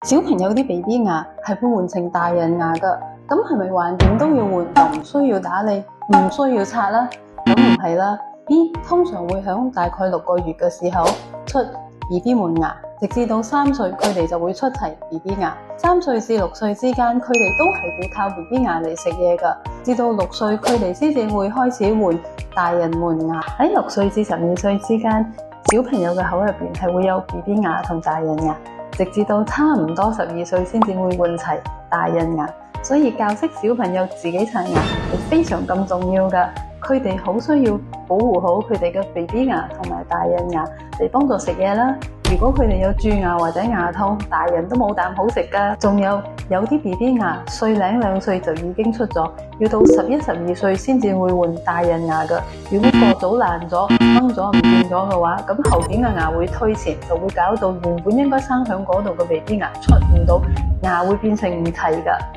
小朋友啲 BB 牙係會換成大人牙噶，咁係咪橫掂都要換，就唔需要打理，唔需要刷啦？咁唔係啦 ，B 通常會響大概6個月嘅時候出 BB 門牙，直至到3歲佢哋就會出齊 BB 牙。3歲至6歲之間，佢哋都係會靠 BB 牙嚟食嘢噶，至到6歲佢哋先至會開始換大人門牙。喺6歲至12歲之間，小朋友嘅口入邊係會有 BB 牙同大人牙。直至到差唔多12歲先至會換齊大人牙，所以教識小朋友自己刷牙係非常咁重要㗎。佢哋好需要保護好佢哋嘅 BB 牙同埋大人牙嚟幫助食嘢啦。如果佢哋有蛀牙或者牙痛，大人都冇啖好食㗎。仲有啲 BB 牙歲零2歲就已經出咗，要到11、12歲先至會換大人牙㗎。如果過早爛咗、掹咗唔見咗嘅話，咁後邊嘅牙會推前，就會搞到原本應該生響嗰度嘅 BB 牙出唔到，牙會變成唔齊㗎。